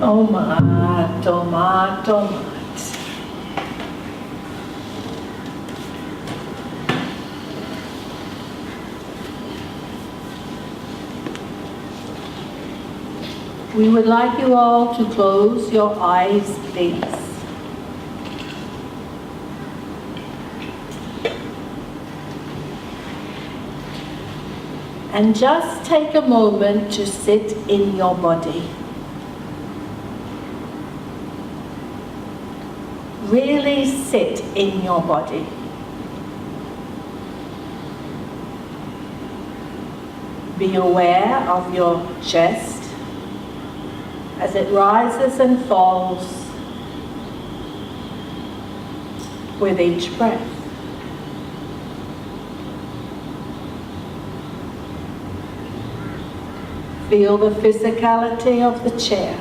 Tomat, tomat, tomat. We would like you all to close your eyes, please. And just take a moment to sit in your body. Really sit in your body. Be aware of your chest as it rises and falls with each breath. Feel the physicality of the chair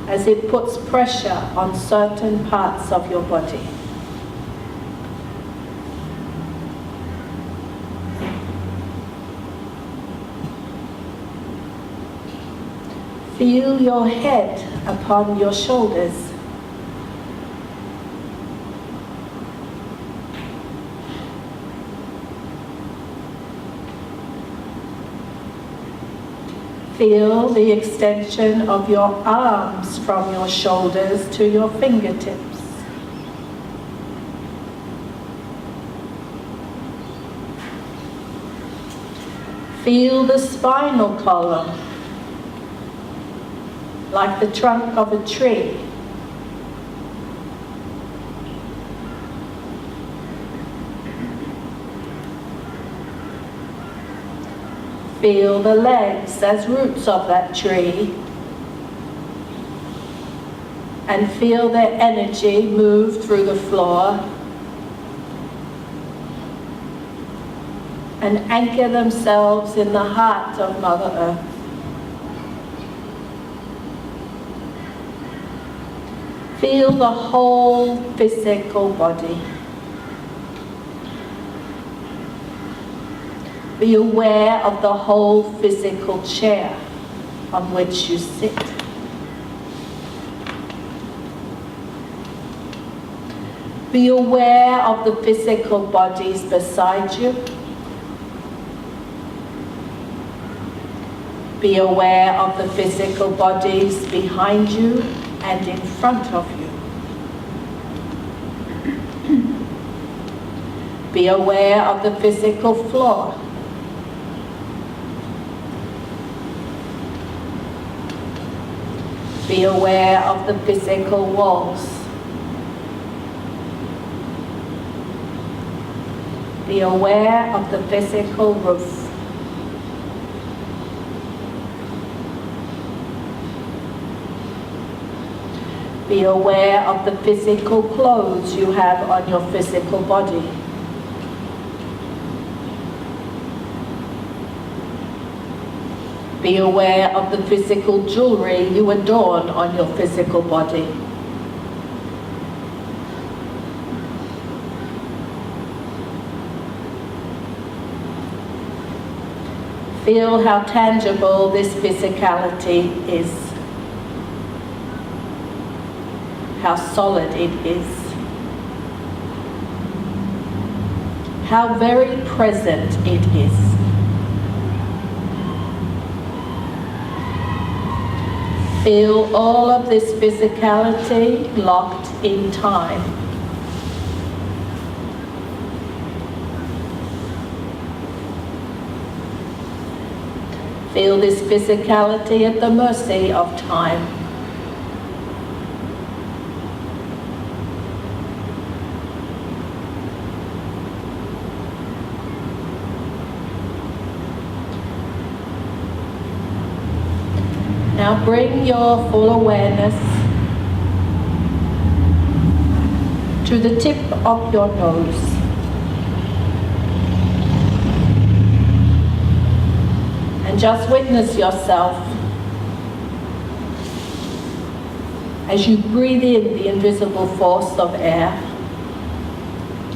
as it puts pressure on certain parts of your body. Feel your head upon your shoulders. Feel the extension of your arms from your shoulders to your fingertips. Feel the spinal column, like the trunk of a tree. Feel the legs as roots of that tree, and feel their energy move through the floor and anchor themselves in the heart of Mother Earth. Feel the whole physical body. Be aware of the whole physical chair on which you sit. Be aware of the physical bodies beside you. Be aware of the physical bodies behind you and in front of you. Be aware of the physical floor. Be aware of the physical walls. Be aware of the physical roof. Be aware of the physical clothes you have on your physical body. Be aware of the physical jewelry you adorn on your physical body. Feel how tangible this physicality is, how solid it is, how very present it is. Feel all of this physicality locked in time. Feel this physicality at the mercy of time. Now bring your full awareness to the tip of your nose. And just witness yourself as you breathe in the invisible force of air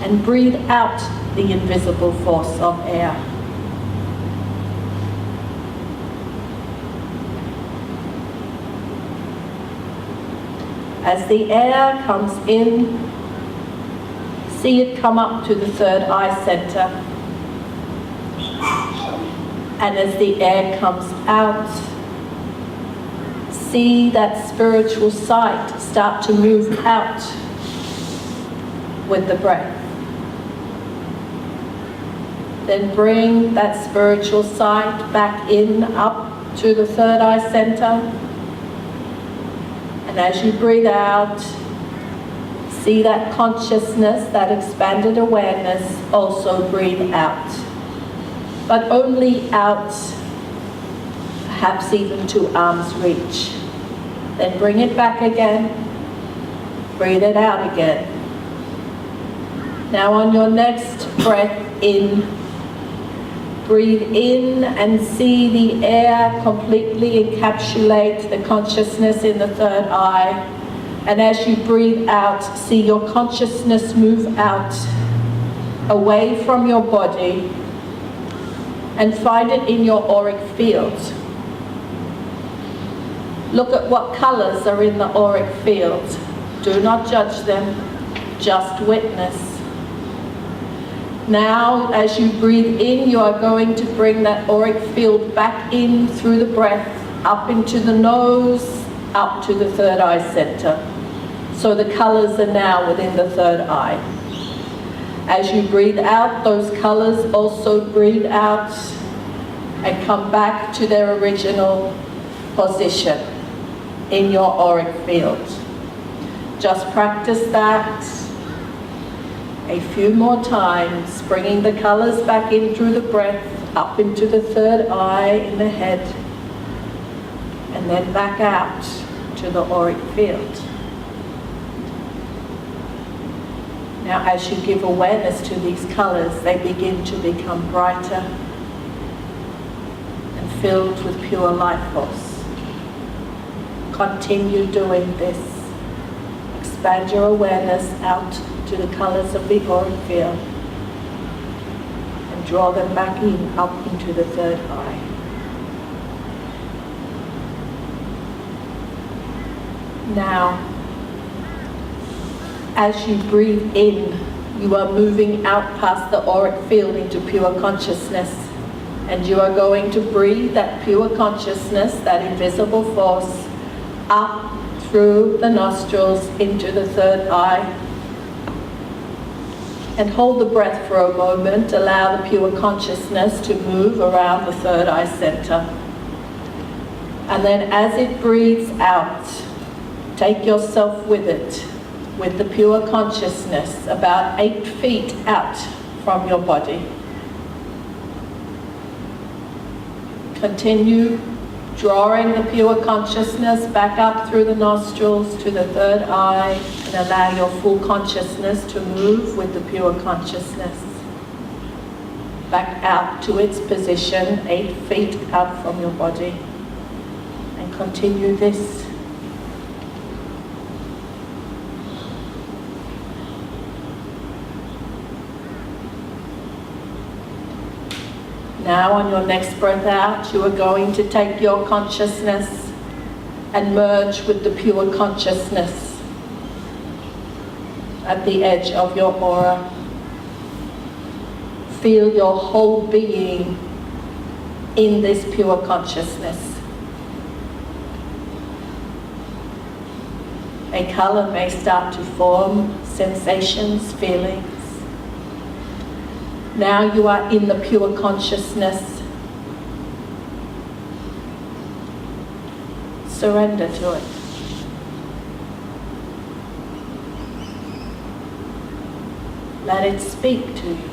and breathe out the invisible force of air. As the air comes in, see it come up to the third eye center. And as the air comes out, see that spiritual sight start to move out with the breath. Then bring that spiritual sight back in, up to the third eye center. And as you breathe out, see that consciousness, that expanded awareness, also breathe out. But only out, perhaps even to arm's reach. Then bring it back again, breathe it out again. Now on your next breath in, breathe in and see the air completely encapsulate the consciousness in the third eye. And as you breathe out, see your consciousness move out, away from your body, and find it in your auric field. Look at what colors are in the auric field. Do not judge them, just witness. Now, as you breathe in, you are going to bring that auric field back in through the breath, up into the nose, up to the third eye center. So the colors are now within the third eye. As you breathe out, those colors also breathe out and come back to their original position in your auric field. Just practice that a few more times, bringing the colors back in through the breath, up into the third eye in the head, and then back out to the auric field. Now, as you give awareness to these colors, they begin to become brighter and filled with pure life force. Continue doing this. Expand your awareness out to the colors of the auric field and draw them back in, up into the third eye. Now, as you breathe in, you are moving out past the auric field into pure consciousness, and you are going to breathe that pure consciousness, that invisible force, up through the nostrils into the third eye. And hold the breath for a moment. Allow the pure consciousness to move around the third eye center. And then as it breathes out, take yourself with it, with the pure consciousness, about 8 feet out from your body. Continue drawing the pure consciousness back up through the nostrils to the third eye, and allow your full consciousness to move with the pure consciousness back out to its position 8 feet out from your body, and continue this. Now on your next breath out, you are going to take your consciousness and merge with the pure consciousness at the edge of your aura. Feel your whole being in this pure consciousness. A color may start to form, sensations, feelings. Now you are in the pure consciousness. Surrender to it. Let it speak to you.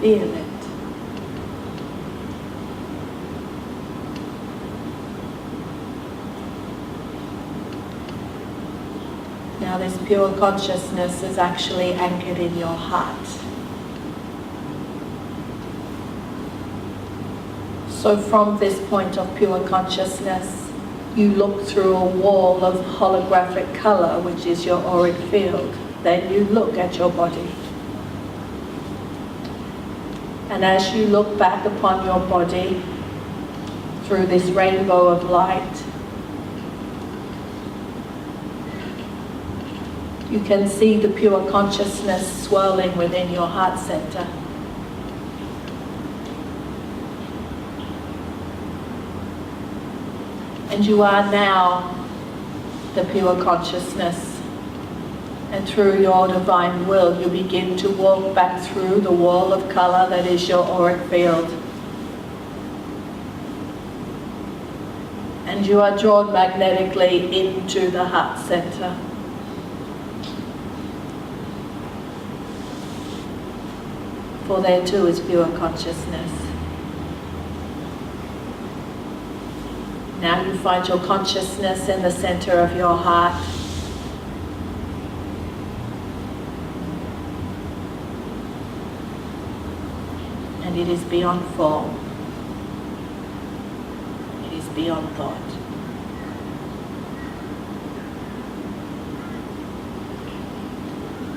Feel it. Now this pure consciousness is actually anchored in your heart. So from this point of pure consciousness, you look through a wall of holographic color, which is your auric field. Then you look at your body. And as you look back upon your body through this rainbow of light, you can see the pure consciousness swirling within your heart center. And you are now the pure consciousness. And through your divine will, you begin to walk back through the wall of color that is your auric field. And you are drawn magnetically into the heart center. For there too is pure consciousness. Now you find your consciousness in the center of your heart. And it is beyond form. It is beyond thought.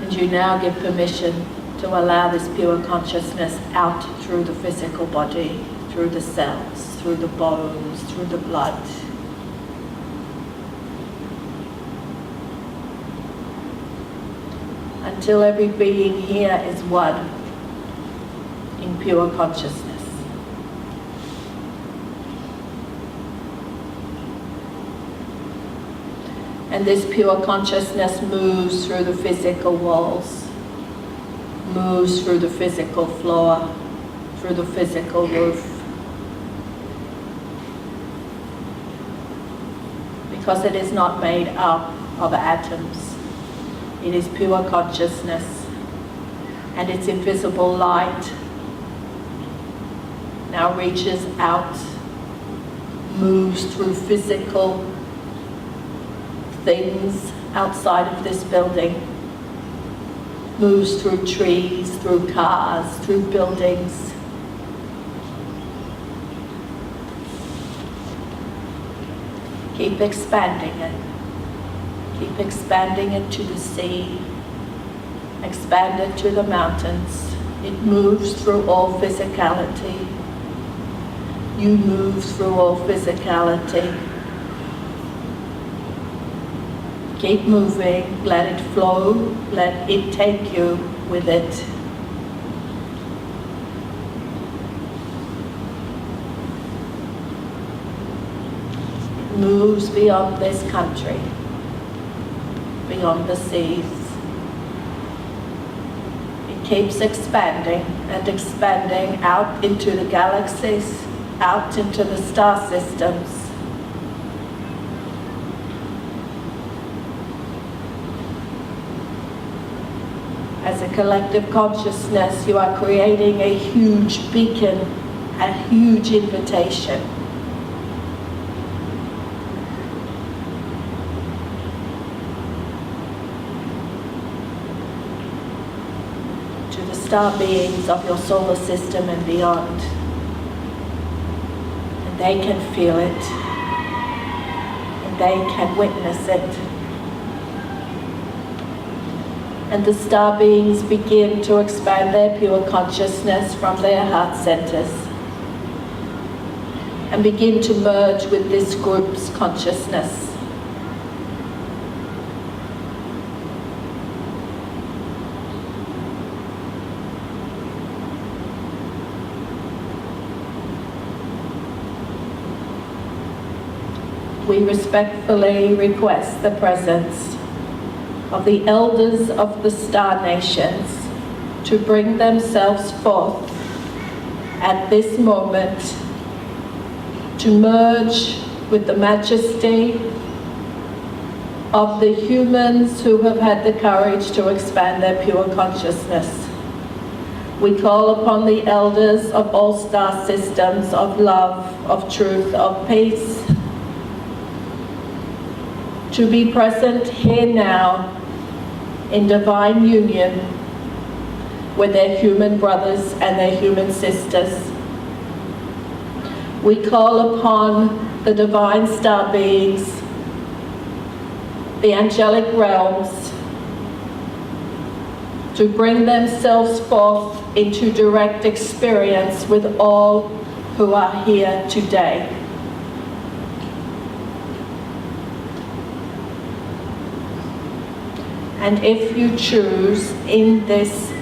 And you now give permission to allow this pure consciousness out through the physical body, through the cells, through the bones, through the blood. Until every being here is one in pure consciousness. And this pure consciousness moves through the physical walls, moves through the physical floor, through the physical roof. Because it is not made up of atoms. It is pure consciousness. And its invisible light now reaches out, moves through physical things outside of this building, moves through trees, through cars, through buildings. Keep expanding it. Keep expanding it to the sea. Expand it to the mountains. It moves through all physicality. You move through all physicality. Keep moving, let it flow, let it take you with it. It moves beyond this country, beyond the seas. It keeps expanding and expanding out into the galaxies, out into the star systems. As a collective consciousness, you are creating a huge beacon, a huge invitation. To the star beings of your solar system and beyond. And they can feel it. And they can witness it. And the star beings begin to expand their pure consciousness from their heart centers and begin to merge with this group's consciousness. We respectfully request the presence of the elders of the star nations to bring themselves forth at this moment to merge with the majesty of the humans who have had the courage to expand their pure consciousness. We call upon the elders of all star systems of love, of truth, of peace, to be present here now in divine union with their human brothers and their human sisters. We call upon the divine star beings, the angelic realms, to bring themselves forth into direct experience with all who are here today. And if you choose in this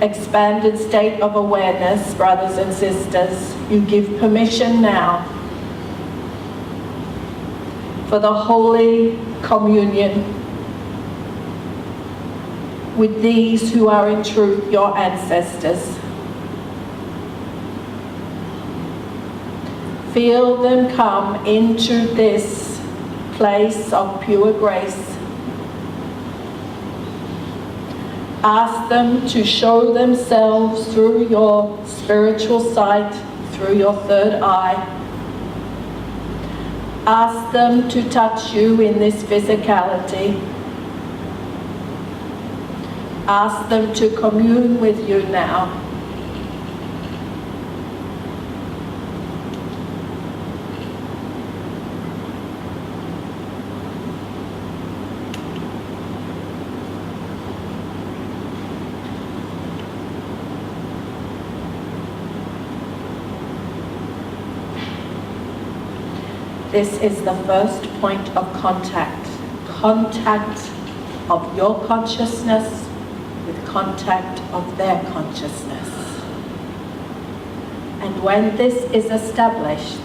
expanded state of awareness, brothers and sisters, you give permission now for the Holy Communion with these who are in truth your ancestors. Feel them come into this place of pure grace. Ask them to show themselves through your spiritual sight, through your third eye. Ask them to touch you in this physicality. Ask them to commune with you now. This is the first point of contact. Contact of your consciousness with contact of their consciousness. And when this is established,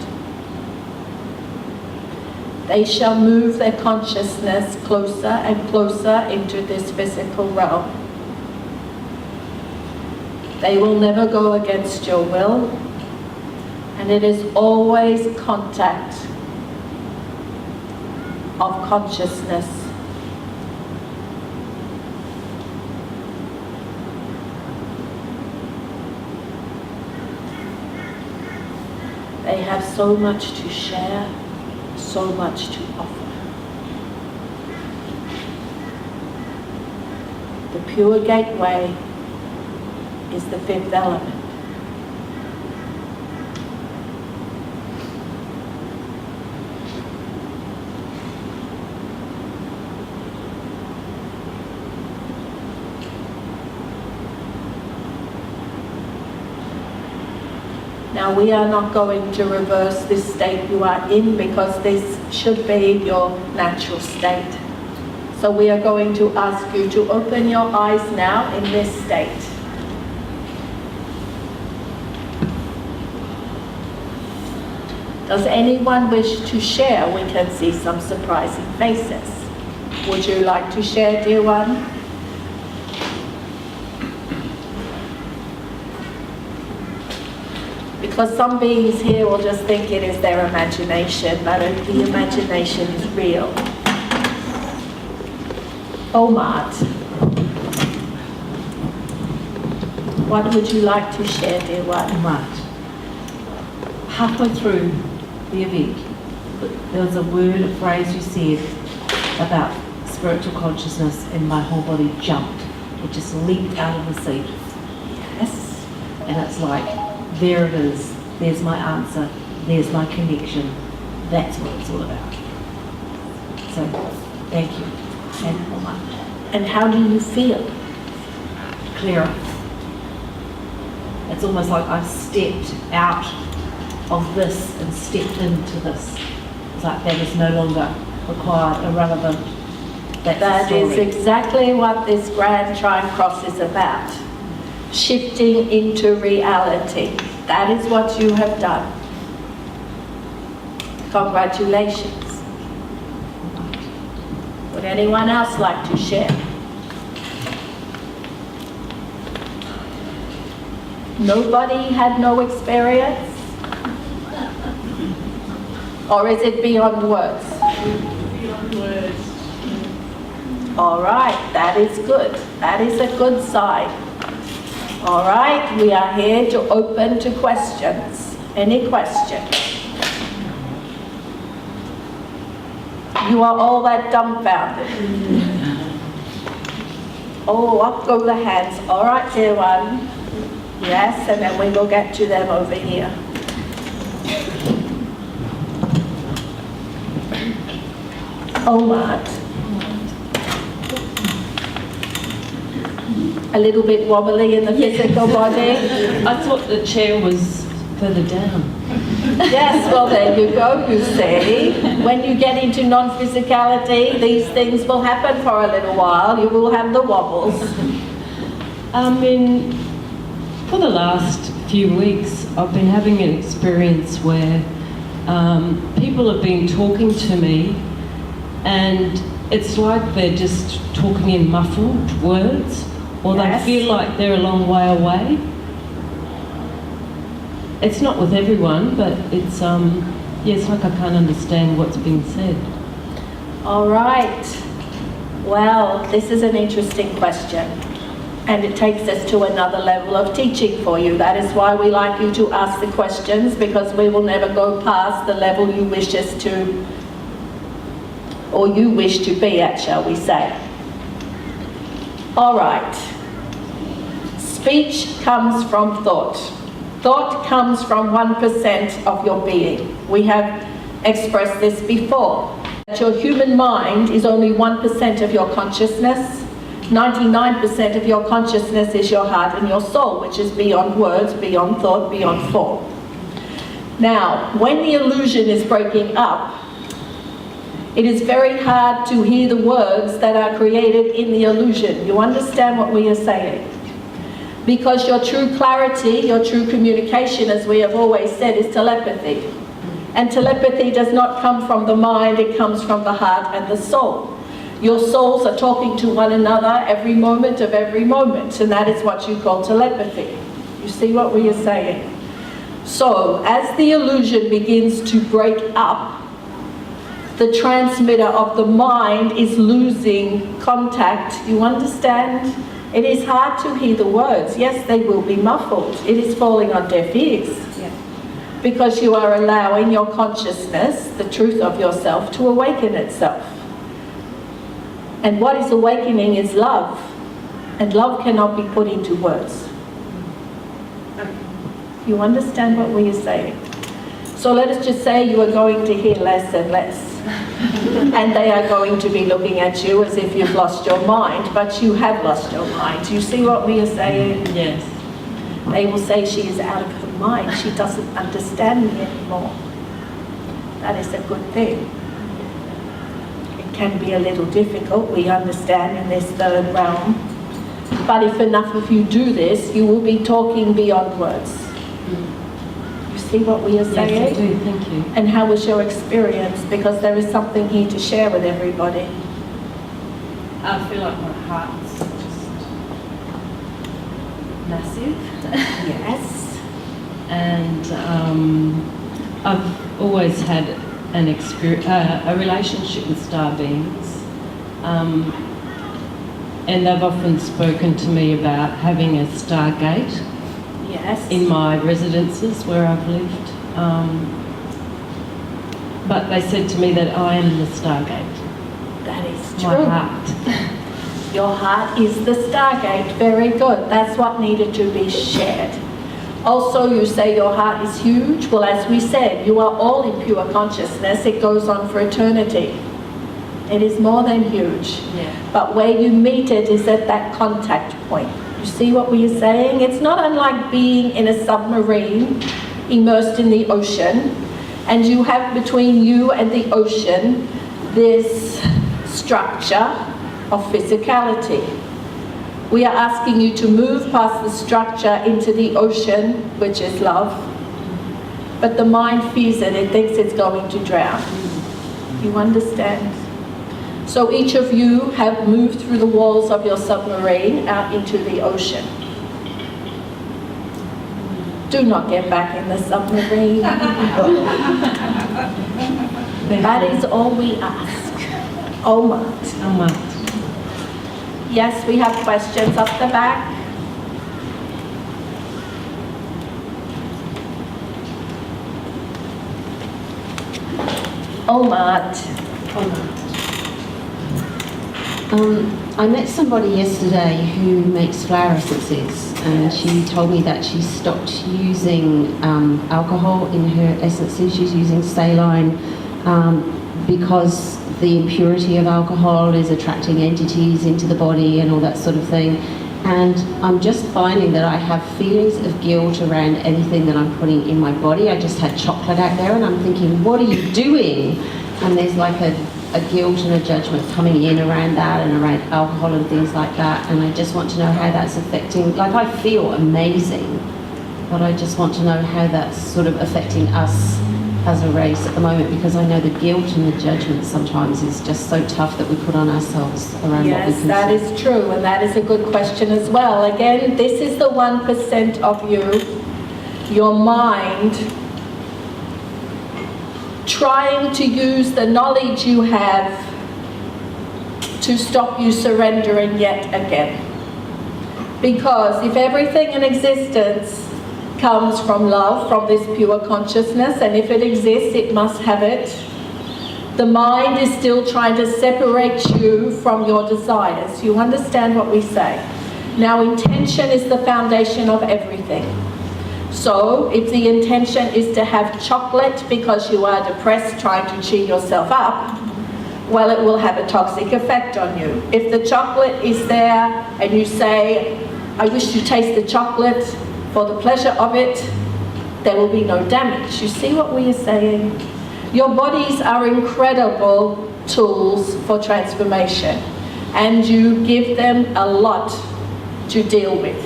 they shall move their consciousness closer and closer into this physical realm. They will never go against your will, and it is always contact of consciousness. They have so much to share, so much to offer. The pure gateway is the fifth element. Now we are not going to reverse this state you are in because this should be your natural state. So we are going to ask you to open your eyes now in this state. Does anyone wish to share? We can see some surprising faces. Would you like to share, dear one? Because some beings here will just think it is their imagination, but the imagination is real. Omar, what would you like to share, dear one? Omar, halfway through the event, there was a word, a phrase you said about spiritual consciousness, and my whole body jumped. It just leaped out of the seat. Yes. And it's like, there it is, there's my answer, there's my connection. That's what it's all about. So, thank you. And how do you feel? Clearer. It's almost like I've stepped out of this and stepped into this. It's like that is no longer required, irrelevant. That is exactly what this Grand Trine Cross is about. Shifting into reality. That is what you have done. Congratulations. Would anyone else like to share? Nobody had no experience? Or is it beyond words? Beyond words. All right, that is good. That is a good sign. All right, we are here to open to questions. Any questions? You are all that dumbfounded. Oh, up go the hands. All right, dear one. Yes, and then we will get to them over here. Omar. A little bit wobbly in the physical body? I thought the chair was further down. Yes, well there you go, you see. When you get into non-physicality, these things will happen for a little while. You will have the wobbles. For the last few weeks, I've been having an experience where people have been talking to me, and it's like they're just talking in muffled words, or Yes. they feel like they're a long way away. It's not with everyone, but it's it's like I can't understand what's being said. All right. Well, this is an interesting question. And it takes us to another level of teaching for you. That is why we like you to ask the questions, because we will never go past the level you wish us to, or you wish to be at, shall we say. All right. Speech comes from thought. Thought comes from 1% of your being. We have expressed this before. That your human mind is only 1% of your consciousness. 99% of your consciousness is your heart and your soul, which is beyond words, beyond thought, beyond form. Now, when the illusion is breaking up, it is very hard to hear the words that are created in the illusion. You understand what we are saying? Because your true clarity, your true communication, as we have always said, is telepathy. And telepathy does not come from the mind, it comes from the heart and the soul. Your souls are talking to one another every moment of every moment, and that is what you call telepathy. You see what we are saying? So, as the illusion begins to break up, the transmitter of the mind is losing contact. You understand? It is hard to hear the words. Yes, they will be muffled. It is falling on deaf ears. Yeah. Because you are allowing your consciousness, the truth of yourself, to awaken itself. And what is awakening is love. And love cannot be put into words. You understand what we are saying? So let us just say you are going to hear less and less. And they are going to be looking at you as if you've lost your mind, but you have lost your mind. You see what we are saying? Yes. They will say she is out of her mind. She doesn't understand me anymore. That is a good thing. It can be a little difficult, we understand, in this third realm. But if enough of you do this, you will be talking beyond words. You see what we are saying? Yes, I do. Thank you. And how was your experience? Because there is something here to share with everybody. I feel like my heart's just massive. Yes. And I've always had an a relationship with star beings, and they've often spoken to me about having a stargate Yes. in my residences where I've lived. But they said to me that I am the stargate, That is true. my heart. Your heart is the stargate. Very good. That's what needed to be shared. Also, you say your heart is huge. Well, as we said, you are all in pure consciousness. It goes on for eternity. It is more than huge. Yeah. But where you meet it is at that contact point. You see what we are saying? It's not unlike being in a submarine, immersed in the ocean, and you have between you and the ocean this structure of physicality. We are asking you to move past the structure into the ocean, which is love. But the mind fears it, it thinks it's going to drown. You understand? So each of you have moved through the walls of your submarine out into the ocean. Do not get back in the submarine. That is all we ask. Amun. Yes, we have questions up the back. I met somebody yesterday who makes flower essences, and she told me that she stopped using alcohol in her essences. She's using saline because the impurity of alcohol is attracting entities into the body and all that sort of thing. And I'm just finding that I have feelings of guilt around anything that I'm putting in my body. I just had chocolate out there and I'm thinking, what are you doing? And there's like a guilt and a judgment coming in around that and around alcohol and things like that. And I just want to know how that's affecting, like I feel amazing, but I just want to know how that's sort of affecting us as a race at the moment, because I know the guilt and the judgment sometimes is just so tough that we put on ourselves around what we Yes, consume. that is true, and that is a good question as well. Again, this is the 1% of you, your mind, trying to use the knowledge you have to stop you surrendering yet again. Because if everything in existence comes from love, from this pure consciousness, and if it exists, it must have it. The mind is still trying to separate you from your desires. You understand what we say? Now, intention is the foundation of everything. So, if the intention is to have chocolate because you are depressed trying to cheer yourself up, well, it will have a toxic effect on you. If the chocolate is there and you say, I wish to taste the chocolate for the pleasure of it, there will be no damage. You see what we are saying? Your bodies are incredible tools for transformation, and you give them a lot to deal with.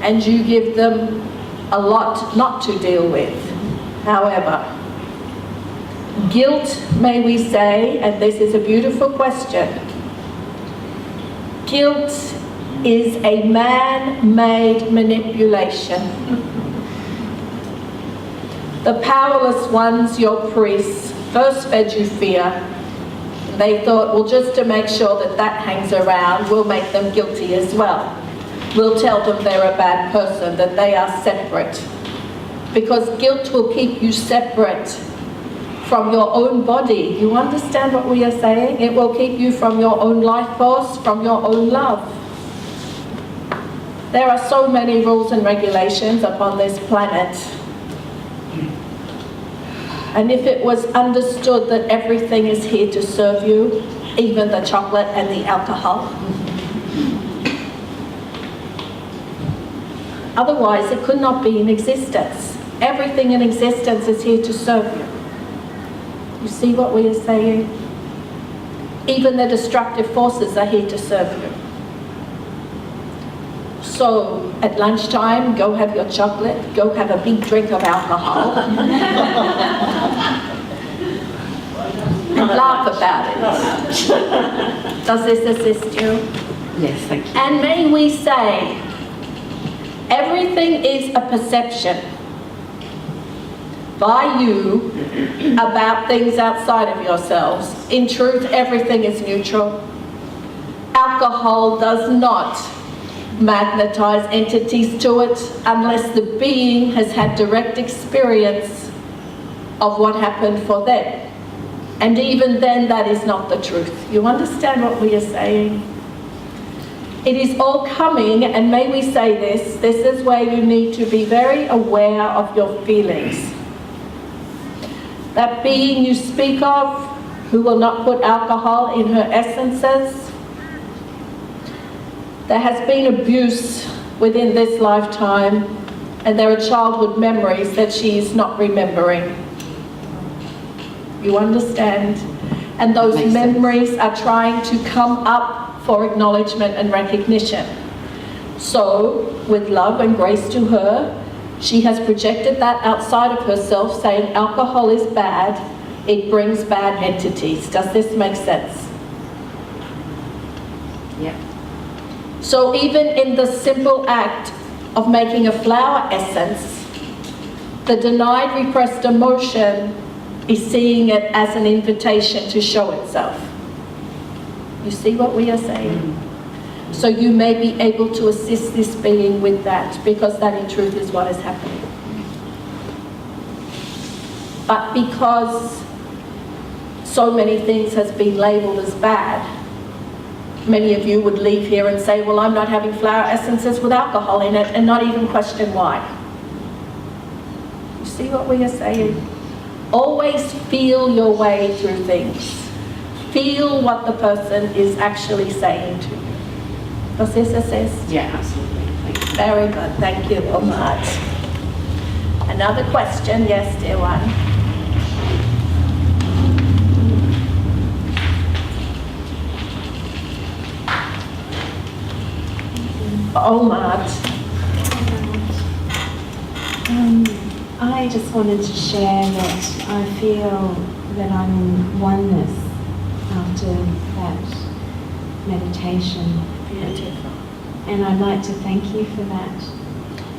And you give them a lot not to deal with. However, guilt, may we say, and this is a beautiful question, guilt is a man-made manipulation. The powerless ones, your priests, first fed you fear. They thought, well, just to make sure that that hangs around, we'll make them guilty as well. We'll tell them they're a bad person, that they are separate. Because guilt will keep you separate from your own body. You understand what we are saying? It will keep you from your own life force, from your own love. There are so many rules and regulations upon this planet. And if it was understood that everything is here to serve you, even the chocolate and the alcohol, otherwise it could not be in existence. Everything in existence is here to serve you. You see what we are saying? Even the destructive forces are here to serve you. So at lunchtime, go have your chocolate, go have a big drink of alcohol. Laugh about it. Does this assist you? Yes, thank you. And may we say, everything is a perception by you about things outside of yourselves. In truth, everything is neutral. Alcohol does not magnetize entities to it unless the being has had direct experience of what happened for them. And even then, that is not the truth. You understand what we are saying? It is all coming, and may we say this is where you need to be very aware of your feelings. That being you speak of, who will not put alcohol in her essences, there has been abuse within this lifetime, and there are childhood memories that she is not remembering. You understand? And those memories are trying to come up for acknowledgement and recognition. So, with love and grace to her, she has projected that outside of herself, saying alcohol is bad, it brings bad entities. Does this make sense? Yeah. So even in the simple act of making a flower essence, the denied repressed emotion is seeing it as an invitation to show itself. You see what we are saying? So you may be able to assist this being with that, because that in truth is what is happening. But because so many things has been labelled as bad, many of you would leave here and say, well, I'm not having flower essences with alcohol in it, and not even question why. You see what we are saying? Always feel your way through things. Feel what the person is actually saying to you. Does this assist? Yeah, absolutely. Thank you. Very good, thank you so much. Another question, yes, dear one. Omar. I just wanted to share that I feel that I'm in oneness after that meditation. Beautiful. And I'd like to thank you for that.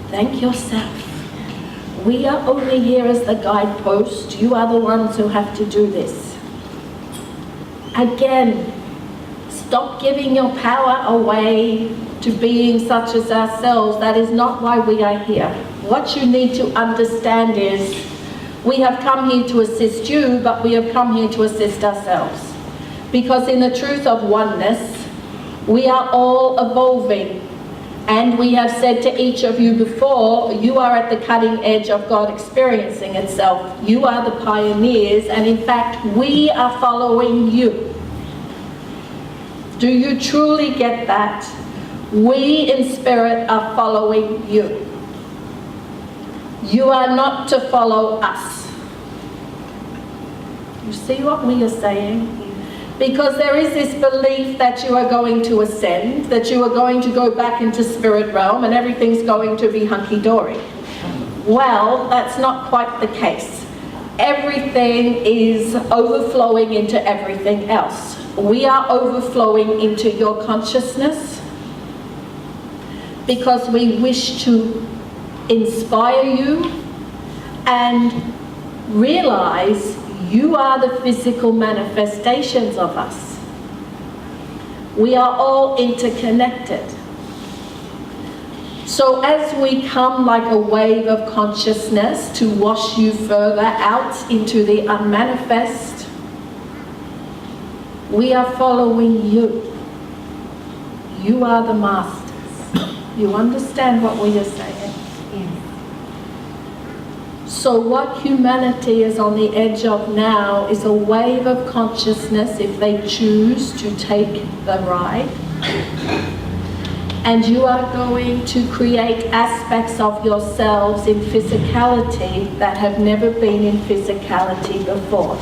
Thank yourself. We are only here as the guidepost. You are the ones who have to do this. Again, stop giving your power away to beings such as ourselves. That is not why we are here. What you need to understand is we have come here to assist you, but we have come here to assist ourselves. Because in the truth of oneness, we are all evolving. And we have said to each of you before, you are at the cutting edge of God experiencing itself. You are the pioneers, and in fact, we are following you. Do you truly get that? We in spirit are following you. You are not to follow us. You see what we are saying? Because there is this belief that you are going to ascend, that you are going to go back into spirit realm and everything's going to be hunky-dory. Well, that's not quite the case. Everything is overflowing into everything else. We are overflowing into your consciousness because we wish to inspire you and realize you are the physical manifestations of us. We are all interconnected. So as we come like a wave of consciousness to wash you further out into the unmanifest, we are following you. You are the masters. You understand what we are saying? So what humanity is on the edge of now is a wave of consciousness if they choose to take the ride. And you are going to create aspects of yourselves in physicality that have never been in physicality before.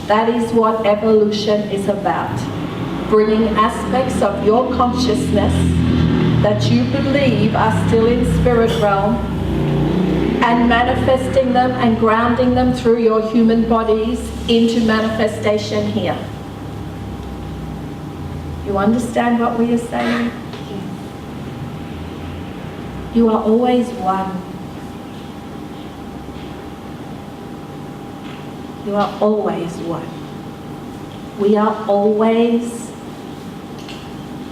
That is what evolution is about. Bringing aspects of your consciousness that you believe are still in spirit realm and manifesting them and grounding them through your human bodies into manifestation here. You understand what we are saying? You are always one. You are always one. We are always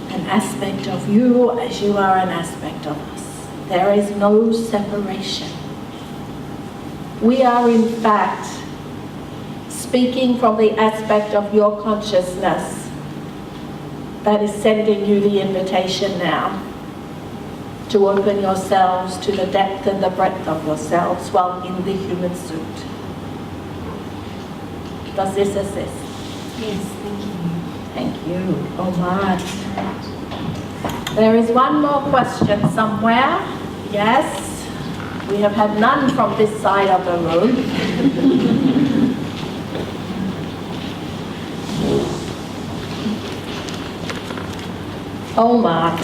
an aspect of you as you are an aspect of us. There is no separation. We are in fact speaking from the aspect of your consciousness that is sending you the invitation now to open yourselves to the depth and the breadth of yourselves while in the human suit. Does this assist? Yes, thank you. Thank you. Oh my. There is one more question somewhere. Yes. We have had none from this side of the room. Omar.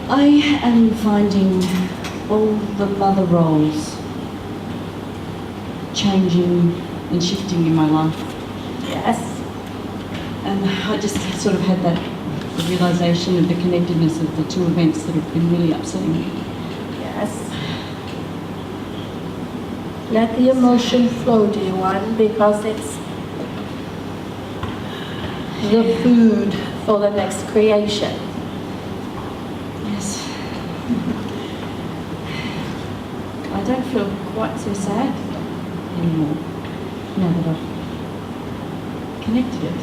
I am finding all the mother roles changing and shifting in my life. Yes. And I just sort of had that realization of the connectedness of the two events that have been really upsetting me. Yes. Let the emotion flow, dear one, because it's the food for the next creation. Yes. I don't feel quite so sad anymore now that I've connected it.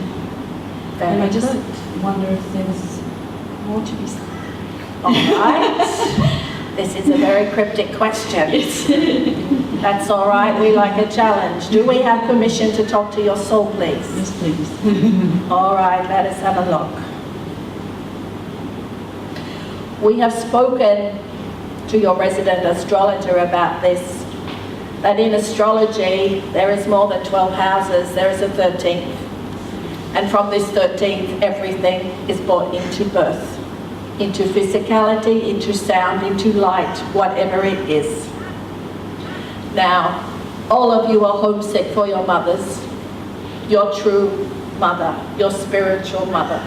And I just wonder if there was more to be said. All right. This is a very cryptic question. Yes. That's all right. We like a challenge. Do we have permission to talk to your soul, please? Yes, please. All right. Let us have a look. We have spoken to your resident astrologer about this, that in astrology there is more than 12 houses, there is a 13th. And from this 13th, everything is brought into birth, into physicality, into sound, into light, whatever it is. Now, all of you are homesick for your mothers, your true mother, your spiritual mother.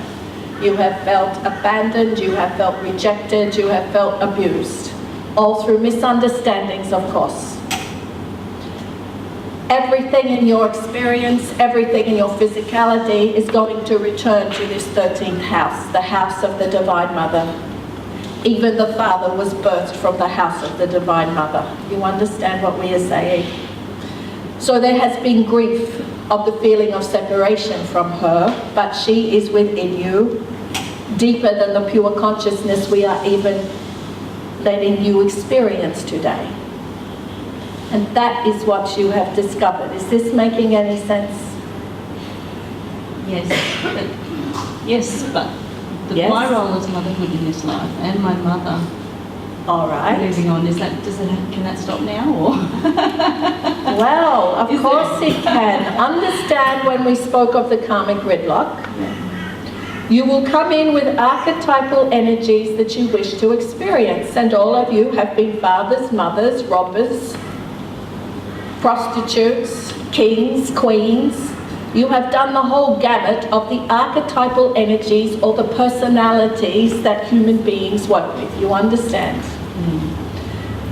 You have felt abandoned, you have felt rejected, you have felt abused, all through misunderstandings, of course. Everything in your experience, everything in your physicality is going to return to this 13th house, the house of the Divine Mother. Even the Father was birthed from the house of the Divine Mother. You understand what we are saying? So there has been grief of the feeling of separation from her, but she is within you, deeper than the pure consciousness we are even letting you experience today. And that is what you have discovered. Is this making any sense? Yes, but Yes. my role as motherhood in this life and my mother All right. moving on, can that stop now or? Well, of course it can. Understand when we spoke of the karmic gridlock, you will come in with archetypal energies that you wish to experience. And all of you have been fathers, mothers, robbers, prostitutes, kings, queens. You have done the whole gamut of the archetypal energies or the personalities that human beings work with. You understand?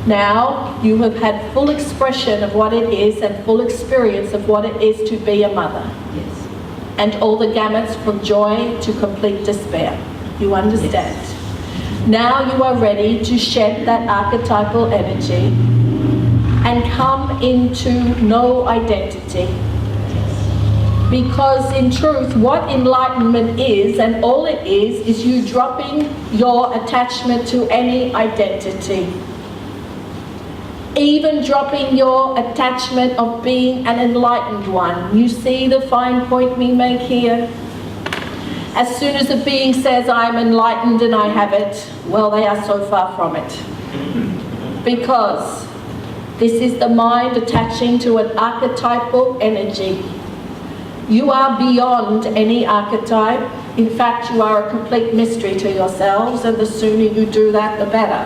Now you have had full expression of what it is and full experience of what it is to be a mother. Yes. And all the gamuts from joy to complete despair. You understand? Now you are ready to shed that archetypal energy and come into no identity. Because in truth, what enlightenment is, and all it is you dropping your attachment to any identity. Even dropping your attachment of being an enlightened one. You see the fine point we make here? As soon as a being says, I'm enlightened and I have it, well, they are so far from it. Because this is the mind attaching to an archetypal energy. You are beyond any archetype. In fact, you are a complete mystery to yourselves, and the sooner you do that, the better.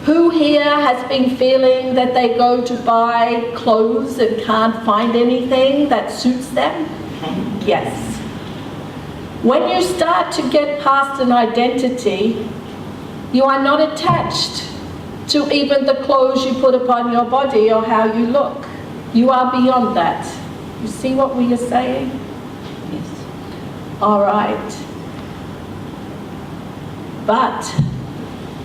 Who here has been feeling that they go to buy clothes and can't find anything that suits them? Yes. When you start to get past an identity, you are not attached to even the clothes you put upon your body or how you look. You are beyond that. You see what we are saying? Yes. All right. But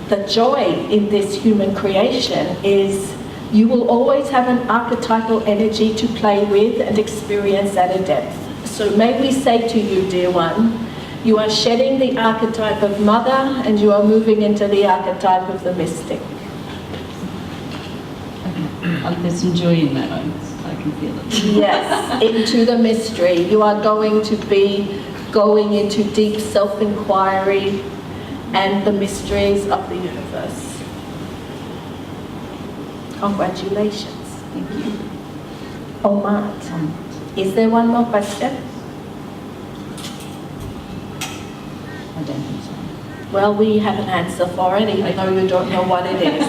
the joy in this human creation is you will always have an archetypal energy to play with and experience at a depth. So may we say to you, dear one, you are shedding the archetype of mother and you are moving into the archetype of the mystic. There's some joy in that, I can feel it. Yes, into the mystery. You are going to be going into deep self-inquiry and the mysteries of the universe. Congratulations. Thank you. Amun. Is there one more question? I don't think so. Well, we have an answer for it, even though you don't know what it is.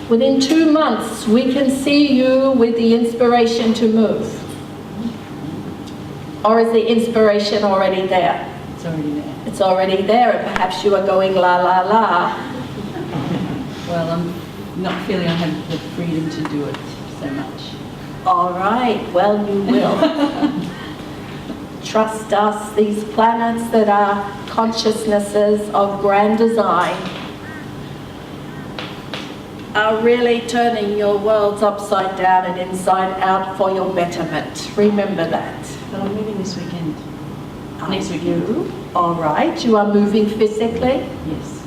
Within 2 months, we can see you with the inspiration to move. Or is the inspiration already there? It's already there. It's already there, and perhaps you are going la la la. Well, I'm not feeling I have the freedom to do it so much. All right, well, you will. Trust us, these planets that are consciousnesses of grand design are really turning your worlds upside down and inside out for your betterment. Remember that. But I'm moving this weekend. Are Next weekend. you? All right, you are moving physically? Yes.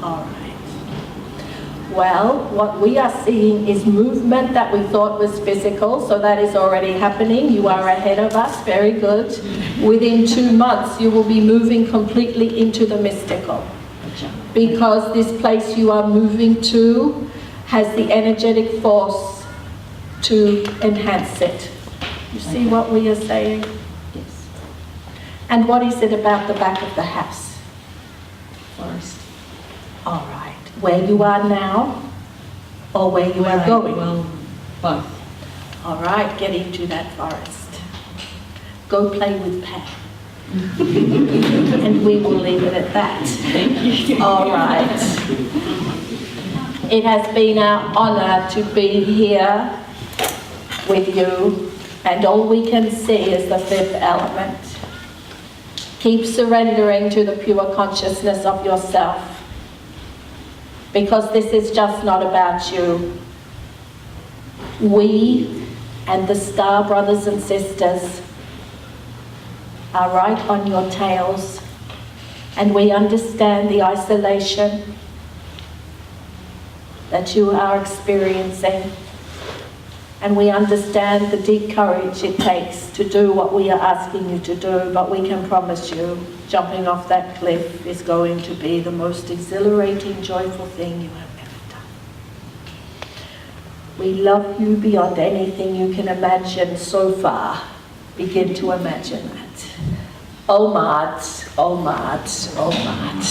All right. Well, what we are seeing is movement that we thought was physical, so that is already happening. You are ahead of us, very good. Within 2 months, you will be moving completely into the mystical. Because this place you are moving to has the energetic force to enhance it. You see what we are saying? Yes. And what is it about the back of the house? Forest. All right. Where you are now, or where you are going? Well, both. All right, get into that forest. Go play with Pat. And we will leave it at that. Thank you. All right. It has been our honor to be here with you, and all we can see is the fifth element. Keep surrendering to the pure consciousness of yourself, because this is just not about you. We and the star brothers and sisters are right on your tails, and we understand the isolation that you are experiencing, and we understand the deep courage it takes to do what we are asking you to do, but we can promise you jumping off that cliff is going to be the most exhilarating, joyful thing you have ever done. We love you beyond anything you can imagine so far. Begin to imagine that. Omad, Omad, Omad.